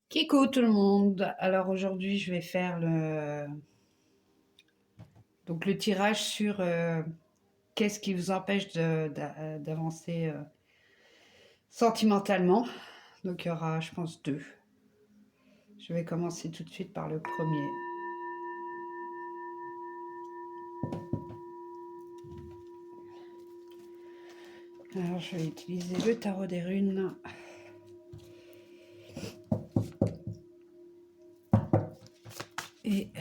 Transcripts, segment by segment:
Kiko tout le monde. Alors aujourd'hui, je vais faire le tirage sur qu'est-ce qui vous empêche d'avancer sentimentalement. Donc il y aura, je pense, deux. Je vais commencer tout de suite par le premier. Alors je vais utiliser le tarot des runes. Et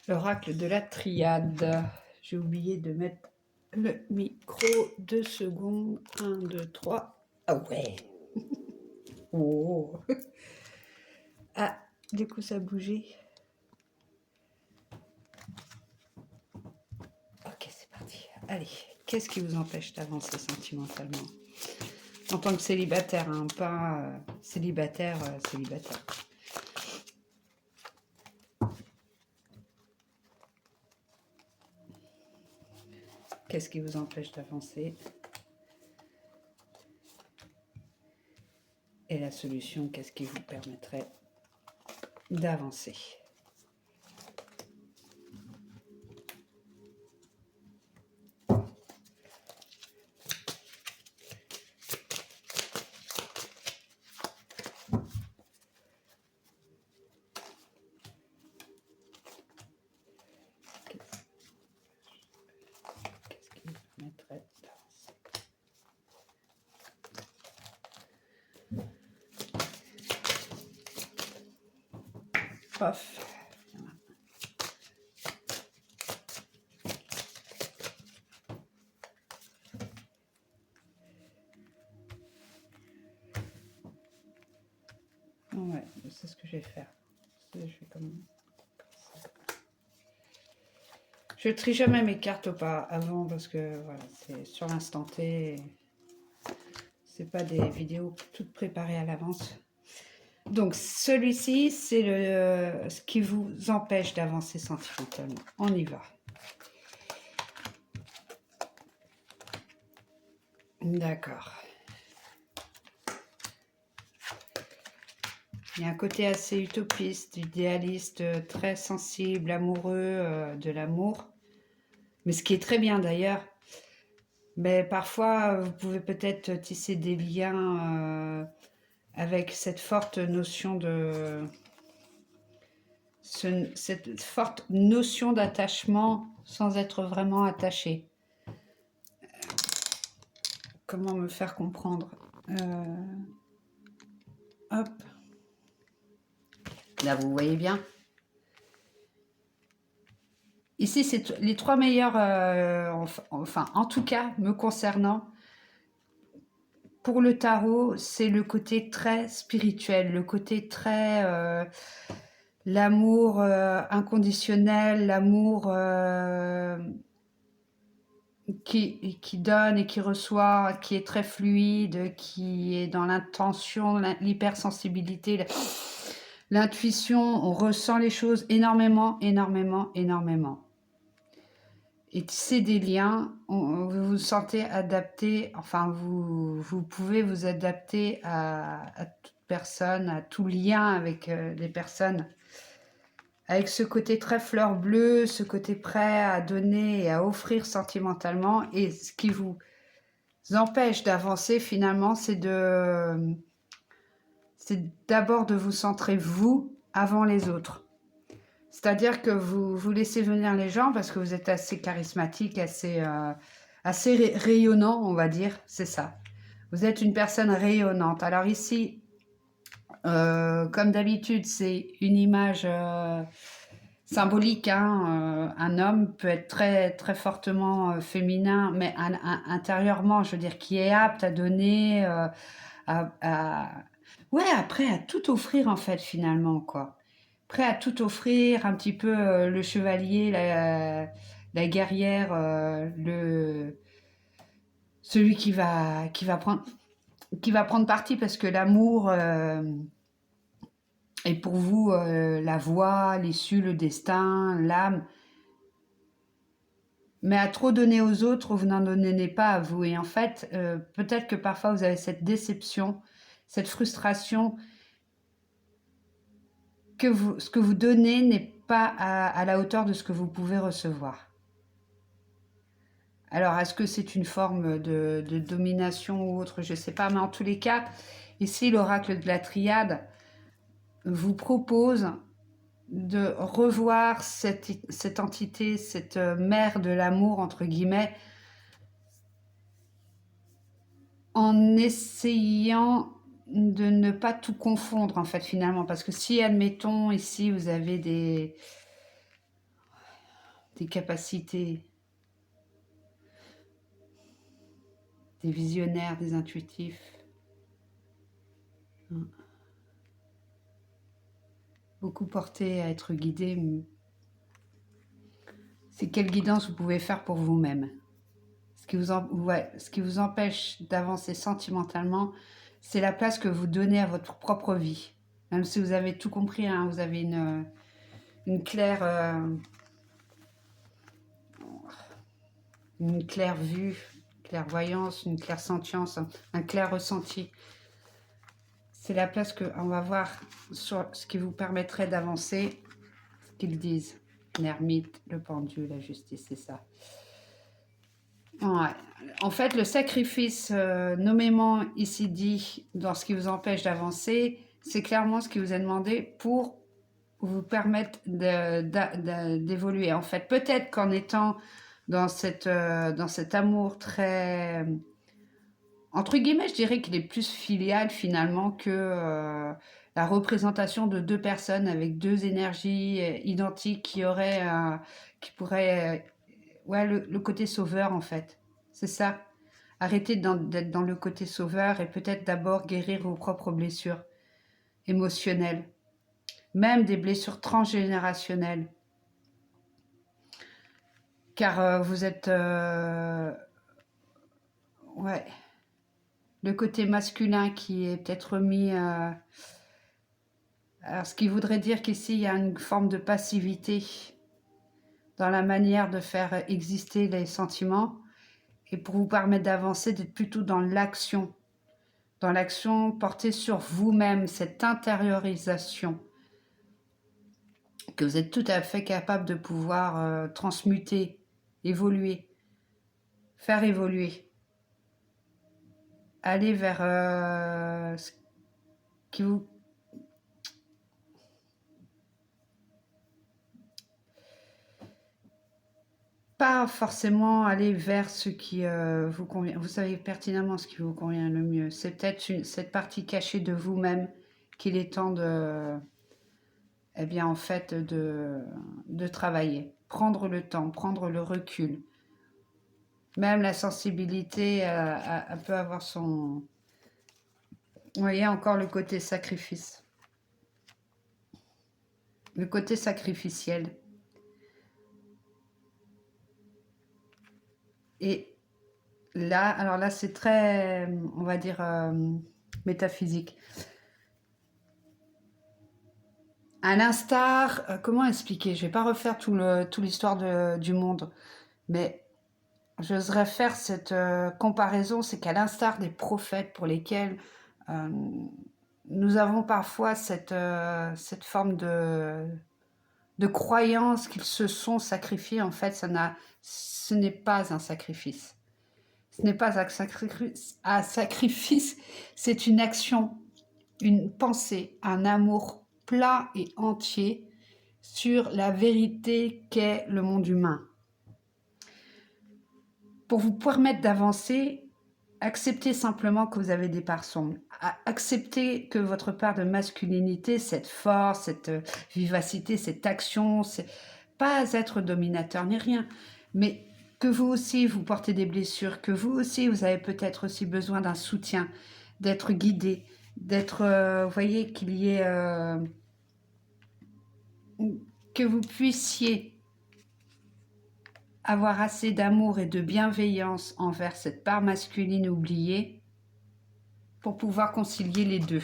l'oracle de la triade. J'ai oublié de mettre le micro. 2 secondes. 1, 2, 3. Ah ouais. Oh. Ah, du coup ça a bougé. Ok, c'est parti. Allez, qu'est-ce qui vous empêche d'avancer sentimentalement? En tant que célibataire, hein, pas célibataire. Qu'est-ce qui vous empêche d'avancer? Et la solution, qu'est-ce qui vous permettrait d'avancer? Qu'est-ce qui vous permettrait d'avancer? Pof. Ouais, c'est ce que je vais faire. Je vais comme ça. Je trie jamais mes cartes avant parce que voilà, c'est sur l'instant T. C'est pas des vidéos toutes préparées à l'avance. Donc celui-ci, c'est ce qui vous empêche d'avancer sentimentalement. On y va. D'accord. Il y a un côté assez utopiste, idéaliste, très sensible, amoureux de l'amour. Mais ce qui est très bien d'ailleurs. Mais parfois, vous pouvez peut-être tisser des liens avec cette forte notion cette forte notion d'attachement sans être vraiment attaché. Comment me faire comprendre? Hop. Là, vous voyez bien. Ici, c'est les trois meilleurs, enfin, en tout cas, me concernant, pour le tarot, c'est le côté très spirituel, le côté très... l'amour inconditionnel, l'amour qui donne et qui reçoit, qui est très fluide, qui est dans l'intention, l'hypersensibilité, l'intuition. On ressent les choses énormément, énormément, énormément. Et tisser des liens, vous vous sentez adapté, enfin vous pouvez vous adapter à toute personne, à tout lien avec les personnes. Avec ce côté très fleur bleue, ce côté prêt à donner et à offrir sentimentalement. Et ce qui vous empêche d'avancer finalement, c'est d'abord de vous centrer vous avant les autres. C'est-à-dire que vous laissez venir les gens parce que vous êtes assez charismatique, assez rayonnant, on va dire, c'est ça. Vous êtes une personne rayonnante. Alors ici, comme d'habitude, c'est une image symbolique. Hein, un homme peut être très, très fortement féminin, mais intérieurement, je veux dire, qui est apte à donner, ouais, prêt à tout offrir en fait finalement, quoi. Prêt à tout offrir, un petit peu le chevalier, la guerrière, celui qui va prendre parti parce que l'amour est pour vous la voie, l'issue, le destin, l'âme. Mais à trop donner aux autres, vous n'en donnez pas à vous. Et en fait, peut-être que parfois vous avez cette déception, cette frustration que ce que vous donnez n'est pas à la hauteur de ce que vous pouvez recevoir. Alors, est-ce que c'est une forme de domination ou autre? Je ne sais pas, mais en tous les cas, ici, l'oracle de la triade vous propose de revoir cette entité, cette mère de l'amour, entre guillemets, en essayant de ne pas tout confondre, en fait, finalement. Parce que si, admettons, ici, vous avez des capacités, des visionnaires, des intuitifs, beaucoup portés à être guidés, c'est quelle guidance vous pouvez faire pour vous-même. Ce qui vous empêche d'avancer sentimentalement, c'est la place que vous donnez à votre propre vie. Même si vous avez tout compris, hein, vous avez une claire vue, clairvoyance, une claire sentience, un clair ressenti. C'est la place qu'on va voir sur ce qui vous permettrait d'avancer, ce qu'ils disent. L'ermite, le pendu, la justice, c'est ça. Ouais. En fait, le sacrifice nommément ici dit dans ce qui vous empêche d'avancer, c'est clairement ce qui vous est demandé pour vous permettre d'évoluer. En fait, peut-être qu'en étant dans cet amour très, entre guillemets, je dirais qu'il est plus filial finalement que la représentation de deux personnes avec deux énergies identiques qui pourraient ouais, le côté sauveur, en fait. C'est ça. Arrêtez d'être dans le côté sauveur et peut-être d'abord guérir vos propres blessures émotionnelles, même des blessures transgénérationnelles. Car vous êtes... ouais. Le côté masculin qui est peut-être remis... alors, ce qui voudrait dire qu'ici, il y a une forme de passivité dans la manière de faire exister les sentiments. Et pour vous permettre d'avancer, d'être plutôt dans l'action portée sur vous-même, cette intériorisation que vous êtes tout à fait capable de pouvoir transmuter, évoluer, faire évoluer, aller vers ce qui vous... Pas forcément aller vers ce qui vous convient. Vous savez pertinemment ce qui vous convient le mieux. C'est peut-être cette partie cachée de vous-même qu'il est temps de, eh bien, en fait, de travailler. Prendre le temps, prendre le recul. Même la sensibilité peut avoir son... Vous voyez, encore le côté sacrifice. Le côté sacrificiel. Et là, alors là, c'est très, on va dire, métaphysique. À l'instar, comment expliquer? Je ne vais pas refaire tout l'histoire du monde, mais j'oserais faire cette comparaison, c'est qu'à l'instar des prophètes pour lesquels nous avons parfois cette forme de croyance qu'ils se sont sacrifiés, en fait, ce n'est pas un sacrifice. Ce n'est pas un sacrifice, c'est une action, une pensée, un amour plat et entier sur la vérité qu'est le monde humain. Pour vous permettre d'avancer, acceptez simplement que vous avez des parts sombres. Acceptez que votre part de masculinité, cette force, cette vivacité, cette action, pas être dominateur ni rien, mais que vous aussi vous portez des blessures, que vous aussi vous avez peut-être aussi besoin d'un soutien, d'être guidé, d'être, vous voyez, qu'il y ait, que vous puissiez avoir assez d'amour et de bienveillance envers cette part masculine oubliée pour pouvoir concilier les deux.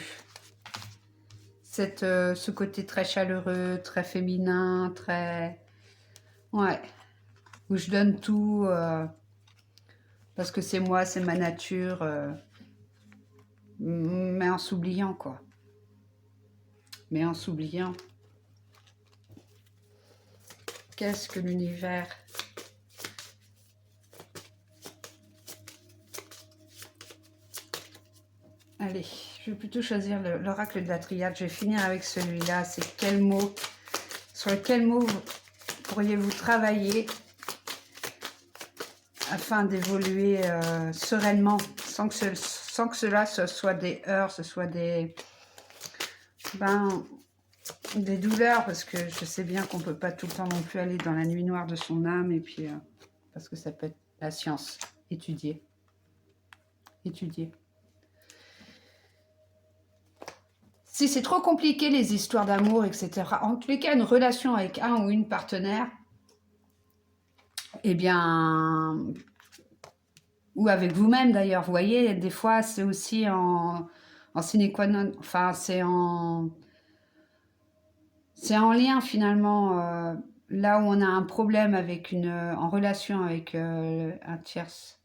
Ce côté très chaleureux, très féminin, très... Ouais. où je donne tout parce que c'est moi, c'est ma nature, mais en s'oubliant, quoi. Mais en s'oubliant. Qu'est-ce que l'univers? Allez, je vais plutôt choisir l'oracle de la triade. Je vais finir avec celui-là. C'est quel mot? Sur quel mot pourriez-vous travailler afin d'évoluer sereinement, sans que cela ce soit des heurts, ce soit des douleurs, parce que je sais bien qu'on ne peut pas tout le temps non plus aller dans la nuit noire de son âme, et puis parce que ça peut être la science, étudier. Si c'est trop compliqué, les histoires d'amour, etc., en tous les cas, une relation avec un ou une partenaire, eh bien, ou avec vous-même d'ailleurs, vous voyez, des fois, c'est aussi en sine qua non, enfin, c'est en lien finalement, là où on a un problème avec en relation avec une tierce,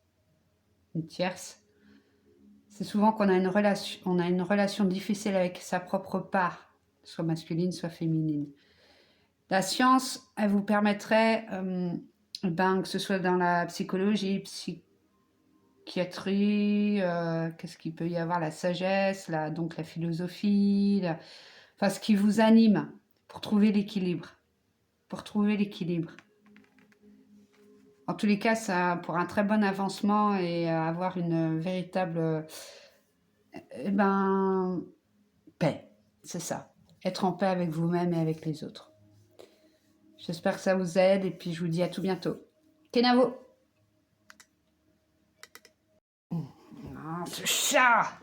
c'est souvent qu'on a une relation difficile avec sa propre part, soit masculine, soit féminine. La science, elle vous permettrait, que ce soit dans la psychologie, psychiatrie, qu'est-ce qu'il peut y avoir, la sagesse, donc la philosophie, enfin ce qui vous anime pour trouver l'équilibre. En tous les cas, ça pour un très bon avancement et avoir une véritable paix, c'est ça. Être en paix avec vous-même et avec les autres. J'espère que ça vous aide et puis je vous dis à tout bientôt. Kenavo. Non, ce chat.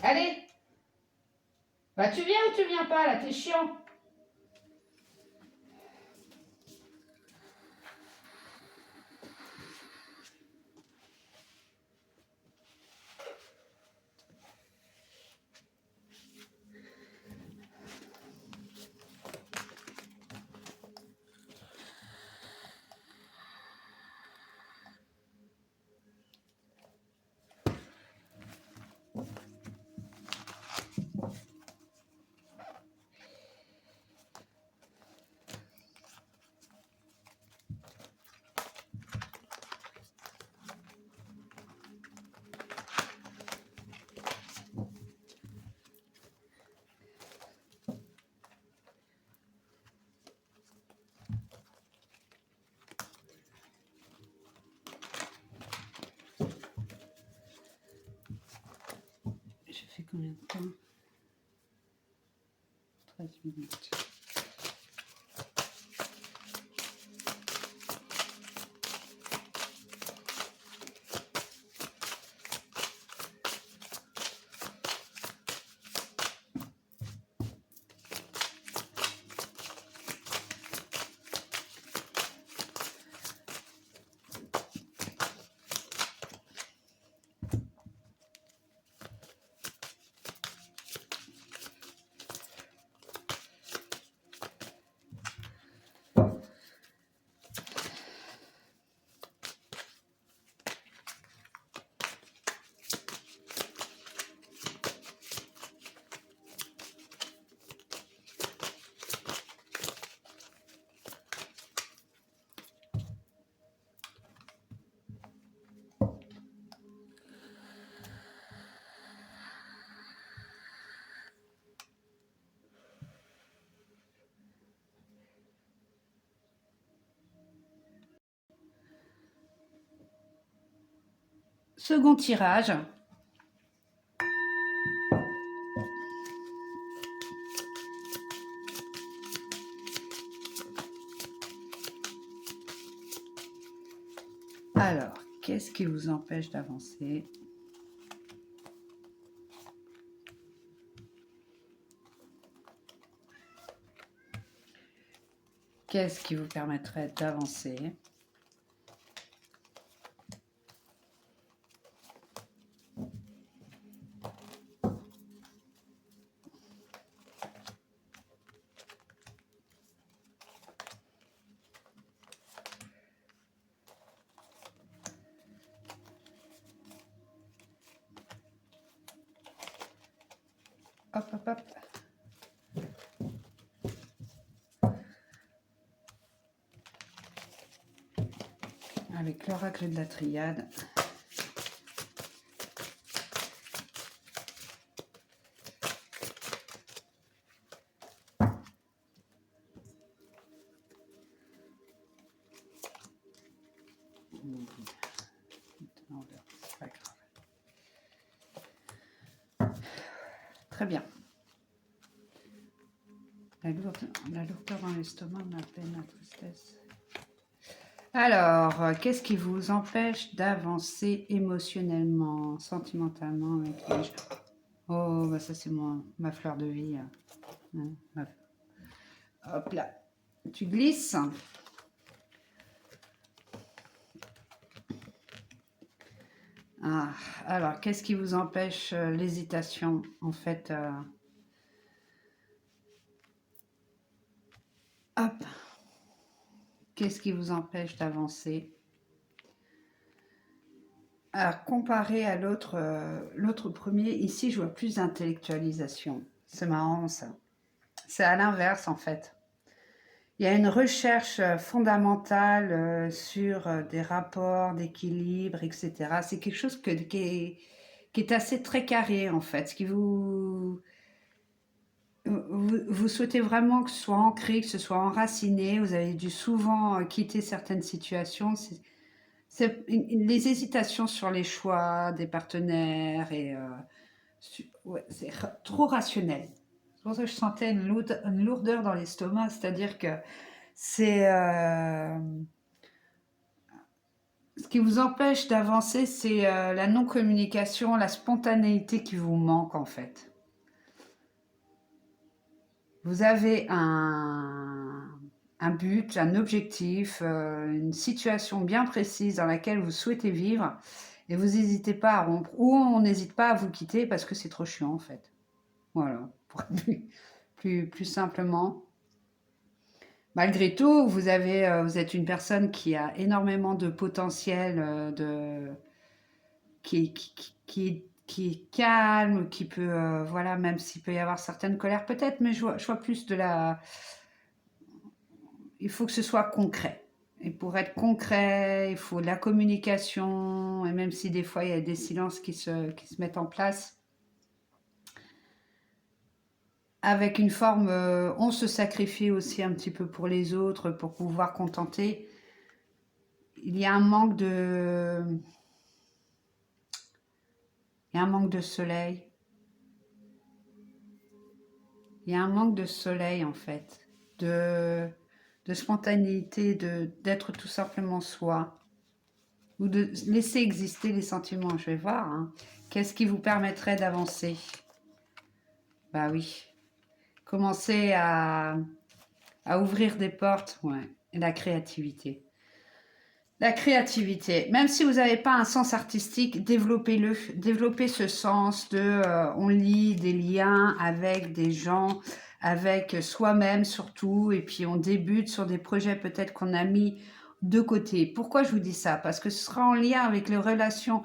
Allez. Bah tu viens ou tu viens pas là, t'es chiant. J'ai fait combien de temps? 13 minutes. Second tirage. Alors, qu'est-ce qui vous empêche d'avancer? Qu'est-ce qui vous permettrait d'avancer? hop, hop, hop. Avec l'oracle de la triade. C'est pas grave. Très bien. La lourdeur dans l'estomac, la peine, la tristesse. Alors, qu'est-ce qui vous empêche d'avancer émotionnellement, sentimentalement avec les gens? Oh, bah ça c'est ma fleur de vie. Hein. Hop là, tu glisses. Ah, alors, qu'est-ce qui vous empêche l'hésitation? En fait, hop, qu'est-ce qui vous empêche d'avancer? Alors, comparé à l'autre premier, ici, je vois plus d'intellectualisation. C'est marrant, ça. C'est à l'inverse, en fait. Il y a une recherche fondamentale sur des rapports d'équilibre, etc. C'est quelque chose qui est assez très carré, en fait. Ce qui vous souhaitez vraiment que ce soit ancré, que ce soit enraciné. Vous avez dû souvent quitter certaines situations. Les hésitations sur les choix des partenaires et ouais, c'est trop rationnel. C'est pour ça que je sentais une lourdeur dans l'estomac, c'est-à-dire que c'est ce qui vous empêche d'avancer, c'est la non-communication, la spontanéité qui vous manque en fait. Vous avez un but, un objectif, une situation bien précise dans laquelle vous souhaitez vivre et vous n'hésitez pas à rompre ou on n'hésite pas à vous quitter parce que c'est trop chiant en fait. Voilà, pour être plus simplement. Malgré tout, vous êtes une personne qui a énormément de potentiel, qui est calme, qui peut, voilà, même s'il peut y avoir certaines colères peut-être, mais je vois plus de la... Il faut que ce soit concret. Et pour être concret, il faut de la communication, et même si des fois il y a des silences qui se mettent en place, avec une forme, on se sacrifie aussi un petit peu pour les autres, pour pouvoir contenter. Il y a un manque de... Il y a un manque de soleil. Il y a un manque de soleil en fait, de spontanéité, d'être tout simplement soi, ou de laisser exister les sentiments. Je vais voir, hein. Qu'est-ce qui vous permettrait d'avancer? Bah oui, commencer à ouvrir des portes, ouais, et la créativité. La créativité, même si vous n'avez pas un sens artistique, développez-le. Développez ce sens de on lit des liens avec des gens, avec soi-même surtout, et puis on débute sur des projets peut-être qu'on a mis de côté. Pourquoi je vous dis ça? Parce que ce sera en lien avec les relations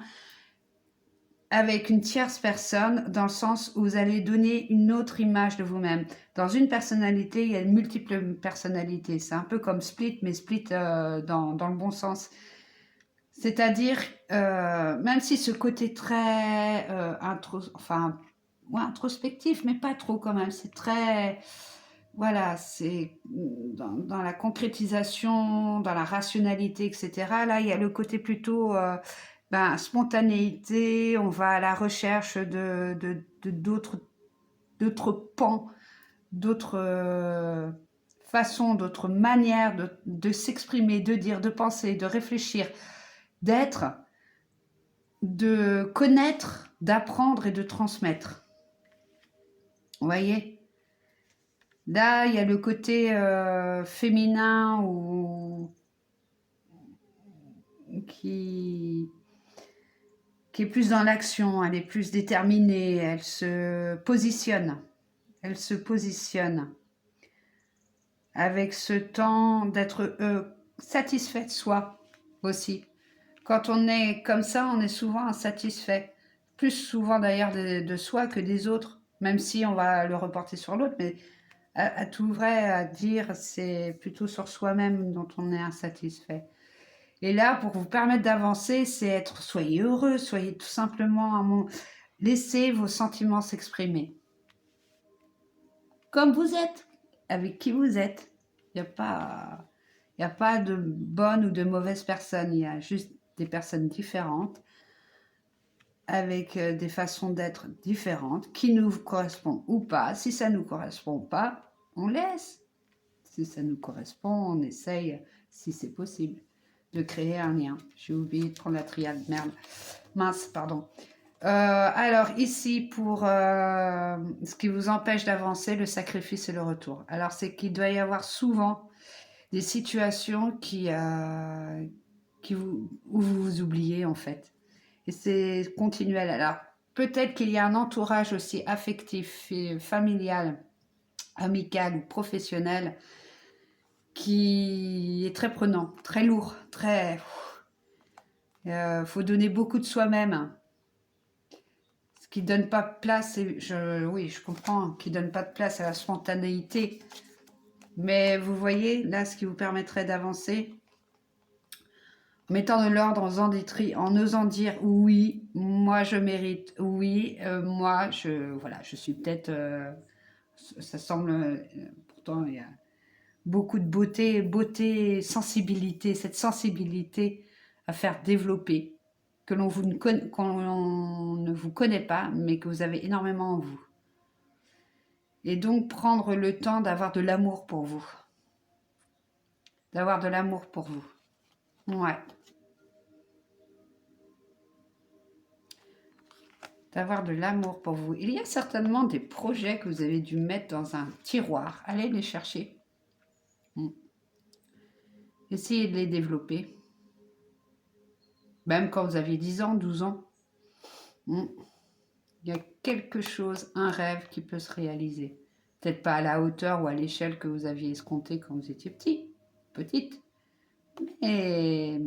avec une tierce personne, dans le sens où vous allez donner une autre image de vous-même. Dans une personnalité, il y a de multiples personnalités. C'est un peu comme Split, mais Split dans le bon sens. C'est-à-dire, même si ce côté très introspectif, mais pas trop quand même, c'est très... Voilà, c'est dans la concrétisation, dans la rationalité, etc. Là, il y a le côté plutôt spontanéité, on va à la recherche de d'autres pans, d'autres façons, d'autres manières de s'exprimer, de dire, de penser, de réfléchir, d'être, de connaître, d'apprendre et de transmettre. Vous voyez? Là, il y a le côté féminin qui est plus dans l'action, elle est plus déterminée, elle se positionne. Elle se positionne avec ce temps d'être satisfait de soi aussi. Quand on est comme ça, on est souvent insatisfait. Plus souvent d'ailleurs de soi que des autres. Même si on va le reporter sur l'autre, mais à tout vrai, à dire, c'est plutôt sur soi-même dont on est insatisfait. Et là, pour vous permettre d'avancer, c'est être, soyez heureux, soyez tout simplement laissez vos sentiments s'exprimer. Comme vous êtes, avec qui vous êtes. Il n'y a pas de bonne ou de mauvaise personne, il y a juste des personnes différentes, avec des façons d'être différentes, qui nous correspondent ou pas. Si ça ne nous correspond pas, on laisse. Si ça nous correspond, on essaye, si c'est possible, de créer un lien. J'ai oublié de prendre la triade, merde. Mince, pardon. Alors ici, pour ce qui vous empêche d'avancer, le sacrifice et le retour. Alors c'est qu'il doit y avoir souvent des situations où vous vous oubliez en fait. Et c'est continuel. Alors peut-être qu'il y a un entourage aussi affectif et familial, amical ou professionnel qui est très prenant, très lourd, très... faut donner beaucoup de soi-même. Ce qui donne pas de place, oui, je comprends, qui donne pas de place à la spontanéité. Mais vous voyez, là, ce qui vous permettrait d'avancer, en mettant de l'ordre, en osant dire oui, moi je mérite, oui, moi je suis peut-être, ça semble, pourtant il y a beaucoup de beauté, sensibilité, cette sensibilité à faire développer, qu'on ne vous connaît pas, mais que vous avez énormément en vous. Et donc prendre le temps d'avoir de l'amour pour vous. D'avoir de l'amour pour vous. Ouais. D'avoir de l'amour pour vous. Il y a certainement des projets que vous avez dû mettre dans un tiroir. Allez les chercher. Essayez de les développer. Même quand vous aviez 10 ans, 12 ans. Il y a quelque chose, un rêve qui peut se réaliser. Peut-être pas à la hauteur ou à l'échelle que vous aviez escompté quand vous étiez petite. Mais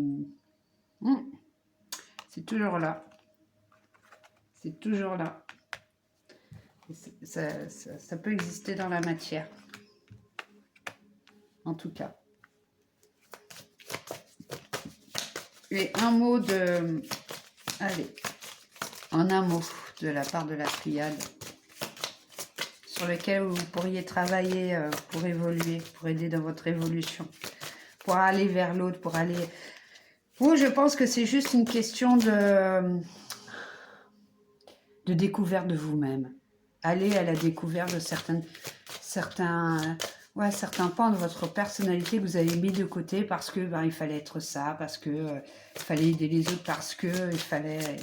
c'est toujours là. C'est toujours là. Ça peut exister dans la matière. En tout cas. Et un mot de... Allez. En un mot de la part de la triade sur lequel vous pourriez travailler pour évoluer, pour aider dans votre évolution, pour aller vers l'autre, pour aller... Vous, je pense que c'est juste une question de découverte de vous-même. Allez à la découverte de certains pans de votre personnalité que vous avez mis de côté parce que il fallait être ça, parce que il fallait aider les autres, parce que il fallait...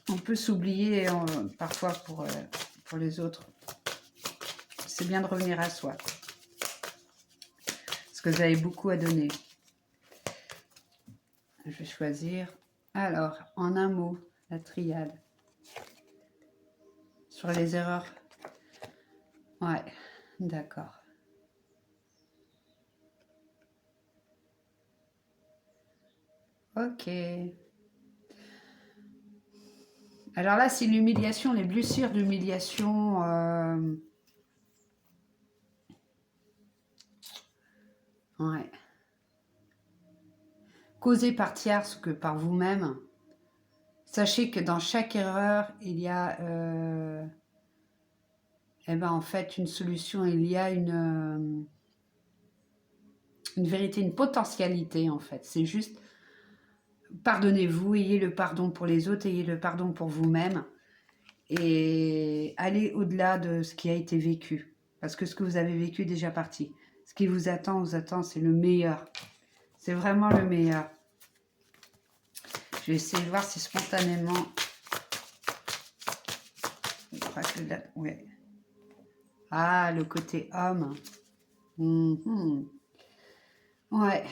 on peut s'oublier parfois pour les autres. C'est bien de revenir à soi. Parce que vous avez beaucoup à donner. Je vais choisir. Alors, en un mot, la triade. Sur les erreurs. Ouais, d'accord. Ok. Alors là, c'est l'humiliation, les blessures d'humiliation. Ouais. Causées par tierces que par vous-même. Sachez que dans chaque erreur, il y a en fait une solution, il y a une vérité, une potentialité en fait. C'est juste pardonnez-vous, ayez le pardon pour les autres, ayez le pardon pour vous-même et allez au-delà de ce qui a été vécu. Parce que ce que vous avez vécu est déjà parti. Ce qui vous attend, c'est le meilleur. C'est vraiment le meilleur. Je vais essayer de voir si spontanément... Je crois que là... Ouais. Ah, le côté homme. Ouais.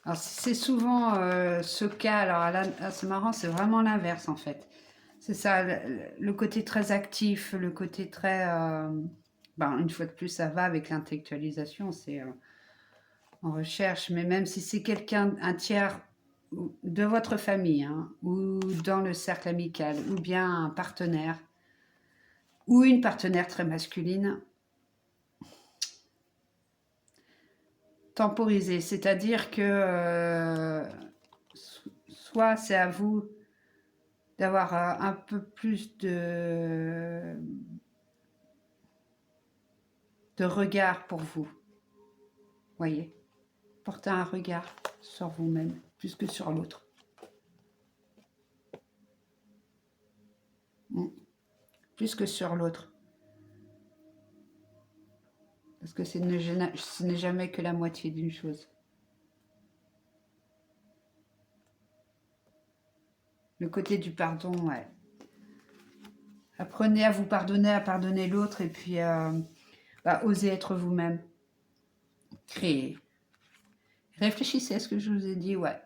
Alors, c'est souvent ce cas. Alors, là, c'est marrant, c'est vraiment l'inverse, en fait. C'est ça, le côté très actif, le côté très... une fois de plus, ça va avec l'intellectualisation, c'est en recherche. Mais même si c'est quelqu'un, un tiers de votre famille, hein, ou dans le cercle amical, ou bien un partenaire, ou une partenaire très masculine, temporiser, c'est-à-dire que soit c'est à vous d'avoir un peu plus de regard pour vous, voyez, porter un regard sur vous-même plus que sur l'autre. Plus que sur l'autre. Parce que ce n'est jamais que la moitié d'une chose. Le côté du pardon, ouais. Apprenez à vous pardonner, à pardonner l'autre, et puis osez être vous-même. Créez. Réfléchissez à ce que je vous ai dit, ouais.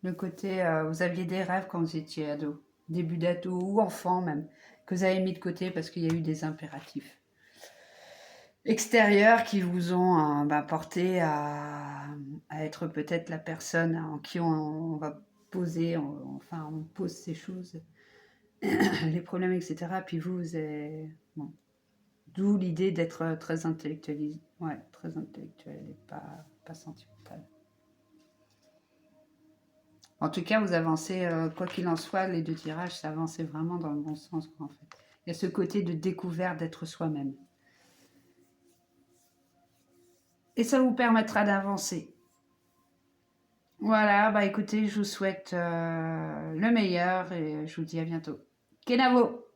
Le côté, vous aviez des rêves quand vous étiez ado, début d'ado ou enfant même, que vous avez mis de côté parce qu'il y a eu des impératifs extérieurs qui vous ont porté à être peut-être la personne en qui on va poser, enfin on pose ces choses, les problèmes, etc. Puis vous êtes... Bon. D'où l'idée d'être très intellectuel, ouais, très intellectuel et pas sentimental. En tout cas, vous avancez, quoi qu'il en soit, les deux tirages, ça avançait vraiment dans le bon sens, en fait. Il y a ce côté de découverte d'être soi-même. Et ça vous permettra d'avancer. Voilà, écoutez, je vous souhaite le meilleur et je vous dis à bientôt. Kenavo!